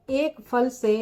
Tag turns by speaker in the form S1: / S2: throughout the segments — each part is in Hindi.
S1: एक फल से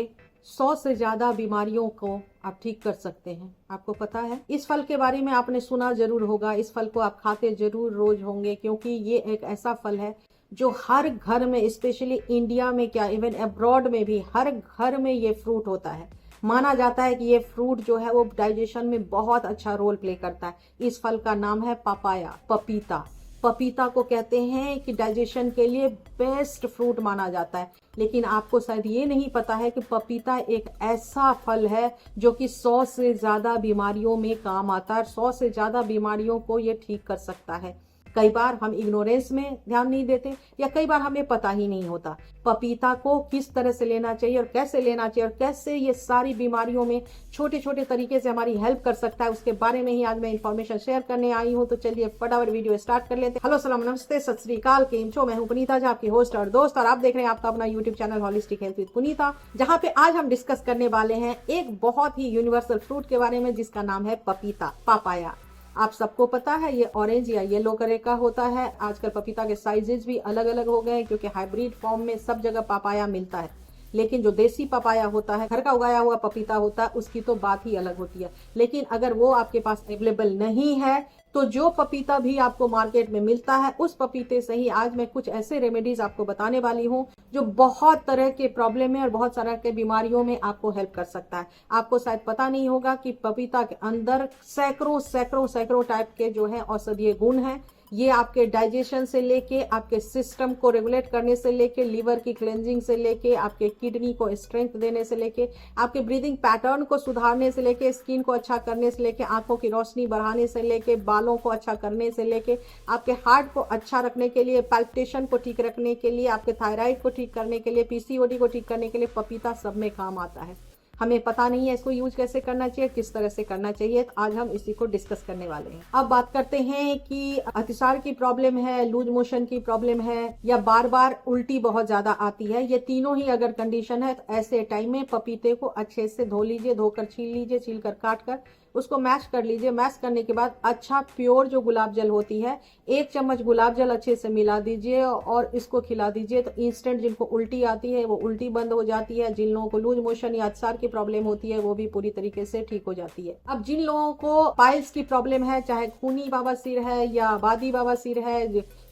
S1: 100 से ज्यादा बीमारियों को आप ठीक कर सकते हैं। आपको पता है? इस फल के बारे में आपने सुना जरूर होगा, इस फल को आप खाते जरूर रोज होंगे, क्योंकि ये एक ऐसा फल है जो हर घर में, स्पेशली इंडिया में क्या इवन अब्रॉड में भी हर घर में ये फ्रूट होता है। माना जाता है कि ये फ्रूट जो है वो डाइजेशन में बहुत अच्छा रोल प्ले करता है। इस फल का नाम है पपाया, पपीता। पपीता को कहते हैं कि डाइजेशन के लिए बेस्ट फ्रूट माना जाता है। लेकिन आपको शायद ये नहीं पता है कि पपीता एक ऐसा फल है जो कि 100 से ज्यादा बीमारियों में काम आता है, 100 से ज्यादा बीमारियों को ये ठीक कर सकता है। कई बार हम इग्नोरेंस में ध्यान नहीं देते, या कई बार हमें पता ही नहीं होता पपीता को किस तरह से लेना चाहिए और कैसे लेना चाहिए, और कैसे ये सारी बीमारियों में छोटे छोटे तरीके से हमारी हेल्प कर सकता है, उसके बारे में ही आज मैं इन्फॉर्मेशन शेयर करने आई हूँ। तो चलिए फटाफट वीडियो स्टार्ट कर लेते हैं। हेलो, सलाम, नमस्ते, सत श्री अकाल, केम छो। मैं हूँ पुनीता जी, आपकी होस्ट और दोस्त, और आप देख रहे हैं आपका अपना YouTube channel holistic health with Punita, जहाँ पे आज हम डिस्कस करने वाले हैं एक बहुत ही यूनिवर्सल फ्रूट के बारे में जिसका नाम है पपीता, पापाया। आप सबको पता है ये ऑरेंज या येलो कलर का होता है। आजकल पपीता के साइजेस भी अलग अलग हो गए हैं, क्योंकि हाइब्रिड फॉर्म में सब जगह पापाया मिलता है। लेकिन जो देसी पपाया होता है, घर का उगाया हुआ पपीता होता है, उसकी तो बात ही अलग होती है। लेकिन अगर वो आपके पास अवेलेबल नहीं है, तो जो पपीता भी आपको मार्केट में मिलता है, उस पपीते से ही आज मैं कुछ ऐसे रेमेडीज आपको बताने वाली हूँ जो बहुत तरह के प्रॉब्लम में और बहुत सारे के बीमारियों में आपको हेल्प कर सकता है। आपको शायद पता नहीं होगा कि पपीता के अंदर सैकड़ों सैकड़ों सैकड़ों टाइप के जो है औषधीय गुण हैं। ये आपके डाइजेशन से लेके, आपके सिस्टम को रेगुलेट करने से लेके, लीवर की क्लेंजिंग से लेके, आपके किडनी को स्ट्रेंथ देने से लेके, आपके ब्रीदिंग पैटर्न को सुधारने से लेके, स्किन को अच्छा करने से लेके, आंखों की रोशनी बढ़ाने से लेके, बालों को अच्छा करने से लेके, आपके हार्ट को अच्छा रखने के लिए, पैल्पिटेशन को ठीक रखने के लिए, आपके थायराइड को ठीक करने के लिए, पीसीओडी को ठीक करने के लिए पपीता सब में काम आता है। हमें पता नहीं है इसको यूज कैसे करना चाहिए, किस तरह से करना चाहिए, तो आज हम इसी को डिस्कस करने वाले हैं। अब बात करते हैं कि अतिसार की प्रॉब्लम है, लूज मोशन की प्रॉब्लम है, या बार बार उल्टी बहुत ज्यादा आती है, ये तीनों ही अगर कंडीशन है, तो ऐसे टाइम में पपीते को अच्छे से धो लीजिए, धोकर छील लीजिए, छील कर काट कर उसको मैश कर लीजिए। मैश करने के बाद अच्छा प्योर जो गुलाब जल होती है, 1 चम्मच गुलाब जल अच्छे से मिला दीजिए और इसको खिला दीजिए। तो इंस्टेंट जिनको उल्टी आती है वो उल्टी बंद हो जाती है, जिन लोगों को लूज मोशन या अतिसार की प्रॉब्लम होती है वो भी पूरी तरीके से ठीक हो जाती है। अब जिन लोगों को पाइल्स की प्रॉब्लम है, चाहे खूनी बवासीर है या बादी बवासीर है,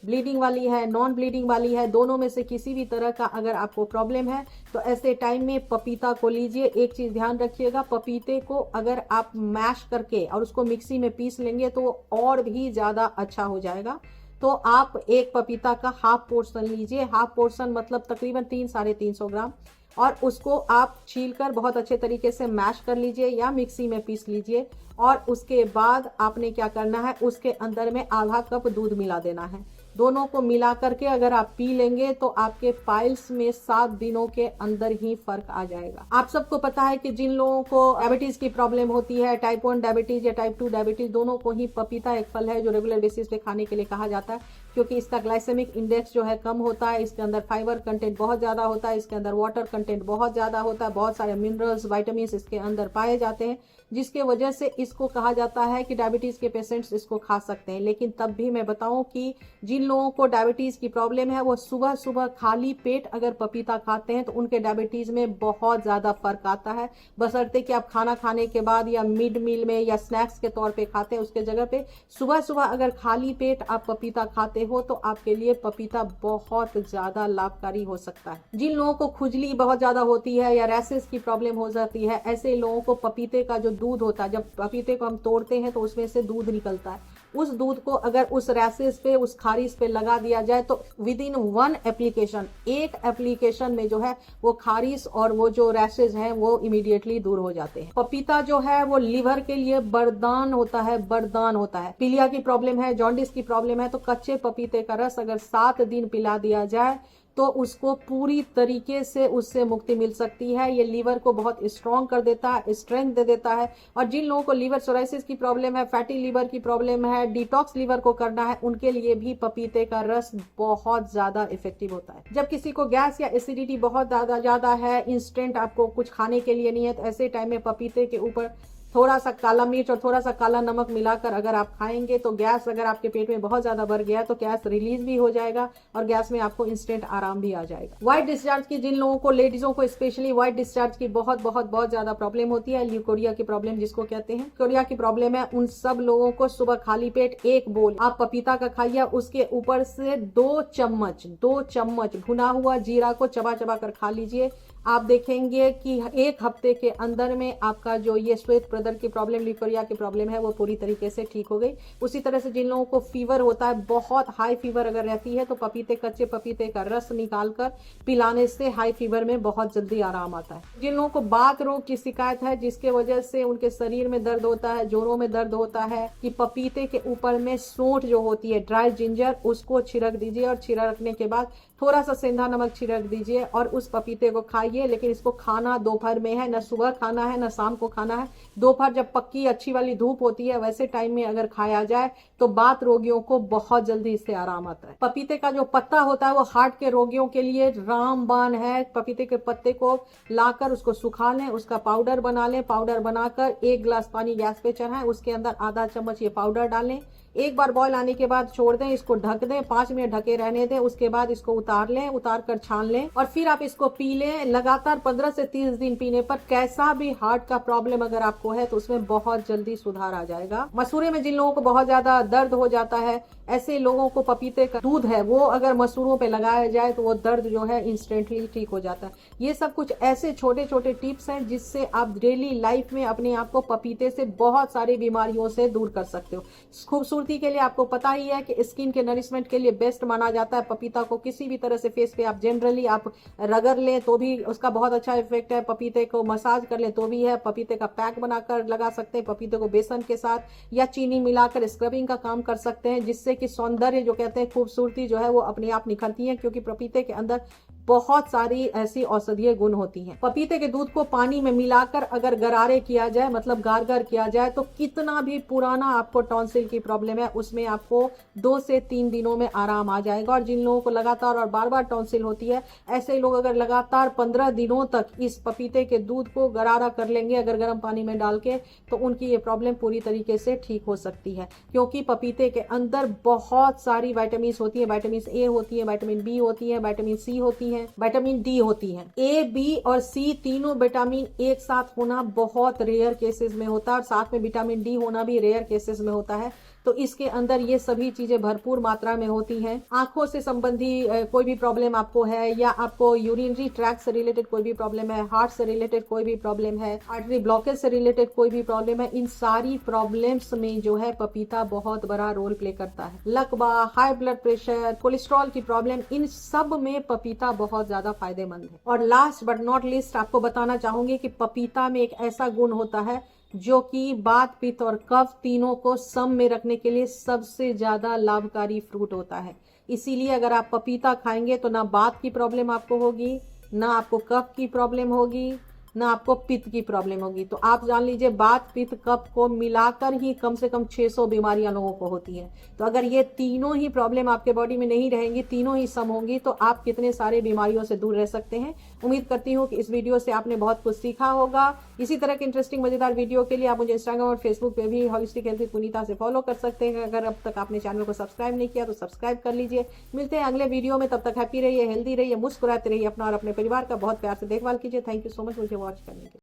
S1: ब्लीडिंग वाली है, नॉन ब्लीडिंग वाली है, दोनों में से किसी भी तरह का अगर आपको प्रॉब्लम है, तो ऐसे टाइम में पपीता को लीजिए। एक चीज ध्यान रखिएगा, पपीते को अगर आप मैश करके और उसको मिक्सी में पीस लेंगे तो और भी ज्यादा अच्छा हो जाएगा। तो आप एक पपीता का हाफ पोर्शन लीजिए, हाफ पोर्शन मतलब तकरीबन 300-350 ग्राम, और उसको आप छीलकर बहुत अच्छे तरीके से मैश कर लीजिए या मिक्सी में पीस लीजिए। और उसके बाद आपने क्या करना है, उसके अंदर में आधा कप दूध मिला देना है। दोनों को मिला करके अगर आप पी लेंगे तो आपके पाइल्स में 7 दिनों के अंदर ही फर्क आ जाएगा। आप सबको पता है कि जिन लोगों को डायबिटीज की प्रॉब्लम होती है, टाइप 1 डायबिटीज या टाइप 2 डायबिटीज, दोनों को ही पपीता एक फल है जो रेगुलर बेसिस पे खाने के लिए कहा जाता है, क्योंकि इसका ग्लाइसेमिक इंडेक्स जो है कम होता है, इसके अंदर फाइबर कंटेंट बहुत ज्यादा होता है, इसके अंदर वाटर कंटेंट बहुत ज्यादा होता है, बहुत सारे मिनरल्स, वाइटामिन इसके अंदर पाए जाते हैं, जिसके वजह से इसको कहा जाता है कि डायबिटीज के पेशेंट्स इसको खा सकते हैं। लेकिन तब भी मैं बताऊं कि जिन लोगों को डायबिटीज की प्रॉब्लम है वो सुबह सुबह खाली पेट अगर पपीता खाते हैं तो उनके डायबिटीज में बहुत ज्यादा फर्क आता है, बशर्ते कि आप खाना खाने के बाद या मिड मील में या स्नैक्स के तौर पे खाते हैं, उसके जगह पे सुबह सुबह अगर खाली पेट आप पपीता खाते हो तो आपके लिए पपीता बहुत ज्यादा लाभकारी हो सकता है। जिन लोगों को खुजली बहुत ज्यादा होती है या रैसेस की प्रॉब्लम हो जाती है, ऐसे लोगों को पपीते का जो दूध होता है, जब पपीते को हम तोड़ते हैं तो उसमें से दूध निकलता है, उस दूध को अगर उस रैसेस पे, उस खारिश पे लगा दिया जाए तो विद इन 1 एप्लीकेशन, एक एप्लीकेशन में जो है वो खारिश और वो जो रैसेस हैं वो इमीडिएटली दूर हो जाते हैं। पपीता जो है वो लिवर के लिए वरदान होता है, वरदान होता है। पीलिया की प्रॉब्लम है, जॉन्डिस की प्रॉब्लम है, तो कच्चे पपीते का रस अगर 7 दिन पिला दिया जाए तो उसको पूरी तरीके से उससे मुक्ति मिल सकती है। ये लीवर को बहुत स्ट्रॉन्ग कर देता है, स्ट्रेंथ दे देता है। और जिन लोगों को लीवर सोराइसिस की प्रॉब्लम है, फैटी लीवर की प्रॉब्लम है, डिटॉक्स लीवर को करना है, उनके लिए भी पपीते का रस बहुत ज्यादा इफेक्टिव होता है। जब किसी को गैस या एसिडिटी बहुत ज्यादा है, इंस्टेंट आपको कुछ खाने के लिए नहीं है, तो ऐसे टाइम में पपीते के ऊपर थोड़ा सा काला मिर्च और थोड़ा सा काला नमक मिलाकर अगर आप खाएंगे तो गैस अगर आपके पेट में बहुत ज्यादा भर गया तो गैस रिलीज भी हो जाएगा और गैस में आपको इंस्टेंट आराम भी आ जाएगा। व्हाइट डिस्चार्ज की जिन लोगों को, लेडीजों को स्पेशली व्हाइट डिस्चार्ज की बहुत बहुत बहुत ज्यादा प्रॉब्लम होती है, ल्यूकोरिया की प्रॉब्लम जिसको कहते हैं, ल्यूकोरिया की प्रॉब्लम है, उन सब लोगों को सुबह खाली पेट 1 बोल आप पपीता का खाइए, उसके ऊपर से 2 चम्मच भुना हुआ जीरा को चबा चबा कर खा लीजिए। आप देखेंगे कि 1 हफ्ते के अंदर में आपका जो ये श्वेत प्रदर की प्रॉब्लम, ल्यूकोरिया की प्रॉब्लम है, वो पूरी तरीके से ठीक हो गई। उसी तरह से जिन लोगों को फीवर होता है, बहुत हाई फीवर अगर रहती है, तो कच्चे पपीते का रस निकालकर पिलाने से हाई फीवर में बहुत जल्दी आराम आता है। जिन लोगों को बात रोग की शिकायत है, जिसके वजह से उनके शरीर में दर्द होता है, जोड़ों में दर्द होता है, कि पपीते के ऊपर में सोंठ जो होती है, ड्राई जिंजर, उसको छिड़क दीजिए और छिड़कने के बाद थोड़ा सा सेंधा नमक छिड़क दीजिए और उस पपीते को खाइए। लेकिन इसको खाना दोपहर में है, न सुबह खाना है न शाम को खाना है। दोपहर जब पक्की अच्छी वाली धूप होती है, वैसे टाइम में अगर खाया जाए तो बात रोगियों को बहुत जल्दी इससे आराम आता है। पपीते का जो पत्ता होता है वो हार्ट के रोगियों के लिए रामबाण है। पपीते के पत्ते को लाकर उसको सुखा लें, उसका पाउडर बना लें, पाउडर बनाकर 1 गिलास पानी गैस पे चढ़ाएं, उसके अंदर आधा चम्मच ये पाउडर डालें, एक बार बॉयल आने के बाद छोड़ दें, इसको ढक दें, 5 मिनट ढके रहने दें, उसके बाद इसको उतार लें, उतार कर छान लें और फिर आप इसको पी लें। लगातार 15 से 30 दिन पीने पर कैसा भी हार्ट का प्रॉब्लम अगर आपको है तो उसमें बहुत जल्दी सुधार आ जाएगा। मसूरे में जिन लोगों को बहुत ज्यादा दर्द हो जाता है, ऐसे लोगों को पपीते का दूध है वो अगर मसूरों पे लगाया जाए तो वो दर्द जो है इंस्टेंटली ठीक हो जाता है। ये सब कुछ ऐसे छोटे छोटे टिप्स हैं जिससे आप डेली लाइफ में अपने आप को पपीते से बहुत सारी बीमारियों से दूर कर सकते हो। खूबसूरती के लिए आपको पता ही है कि स्किन के नरिशमेंट के लिए बेस्ट माना जाता है। पपीता को किसी भी तरह से फेस पे आप जनरली आप रगड़ लें तो भी उसका बहुत अच्छा इफेक्ट है। पपीते को मसाज कर लें तो भी है। पपीते का पैक बनाकर लगा सकते हैं। पपीते को बेसन के साथ या चीनी मिलाकर स्क्रबिंग का काम कर सकते हैं, जिससे कि सौंदर्य जो कहते हैं, खूबसूरती जो है वो अपने आप निखरती है, क्योंकि पपीते के अंदर बहुत सारी ऐसी औषधीय गुण होती हैं। पपीते के दूध को पानी में मिलाकर अगर गरारे किया जाए, मतलब गार किया जाए, तो कितना भी पुराना आपको टॉन्सिल की प्रॉब्लम है उसमें आपको 2 से 3 दिनों में आराम आ जाएगा। और जिन लोगों को लगातार और बार बार टॉन्सिल होती है, ऐसे लोग अगर लगातार 15 दिनों तक इस पपीते के दूध को गरारा कर लेंगे अगर गर्म पानी में डाल के, तो उनकी ये प्रॉब्लम पूरी तरीके से ठीक हो सकती है। क्योंकि पपीते के अंदर बहुत सारी विटामिन होती है। विटामिन ए होती है, विटामिन बी होती है, विटामिन सी होती है, विटामिन डी होती है। ए, बी और सी तीनों विटामिन एक साथ होना बहुत रेयर केसेस में होता है और साथ में विटामिन डी होना भी रेयर केसेस में होता है। तो इसके अंदर ये सभी चीजें भरपूर मात्रा में होती हैं। आंखों से संबंधी कोई भी प्रॉब्लम आपको है, या आपको यूरिनरी ट्रैक्ट से रिलेटेड कोई भी प्रॉब्लम है, हार्ट से रिलेटेड कोई भी प्रॉब्लम है, आर्टरी ब्लॉकेज से रिलेटेड कोई भी प्रॉब्लम है, इन सारी प्रॉब्लम्स में जो है पपीता बहुत बड़ा रोल प्ले करता है। लकवा, हाई ब्लड प्रेशर, कोलेस्ट्रॉल की प्रॉब्लम, इन सब में पपीता बहुत ज्यादा फायदेमंद है। और लास्ट बट नॉट लीस्ट आपको बताना चाहूंगी कि पपीता में एक ऐसा गुण होता है जो कि बात, पित्त और कफ तीनों को सम में रखने के लिए सबसे ज्यादा लाभकारी फ्रूट होता है। इसीलिए अगर आप पपीता खाएंगे तो ना बात की प्रॉब्लम आपको होगी, ना आपको कफ की प्रॉब्लम होगी, ना आपको पित्त की प्रॉब्लम होगी। तो आप जान लीजिए बात, पित्त, कफ को मिलाकर ही कम से कम 600 बीमारियां लोगों को होती हैं। तो अगर ये तीनों ही प्रॉब्लम आपके बॉडी में नहीं रहेंगी, तीनों ही सम होंगी, तो आप कितने सारे बीमारियों से दूर रह सकते हैं। उम्मीद करती हूँ कि इस वीडियो से आपने बहुत कुछ सीखा होगा। इसी तरह के इंटरेस्टिंग मजेदार वीडियो के लिए आप मुझे इंस्टाग्राम और फेसबुक पे भी होलिस्टिक हेल्थ विद पुनीता से फॉलो कर सकते हैं। अगर अब तक आपने चैनल को सब्सक्राइब नहीं किया तो सब्सक्राइब कर लीजिए। मिलते हैं अगले वीडियो में, तब तक हैप्पी रहिए, हेल्दी रहिए, मुस्कुराते रहिए, अपना और अपने परिवार का बहुत प्यार से देखभाल कीजिए। थैंक यू सो मच मुझे वॉच करने के लिए।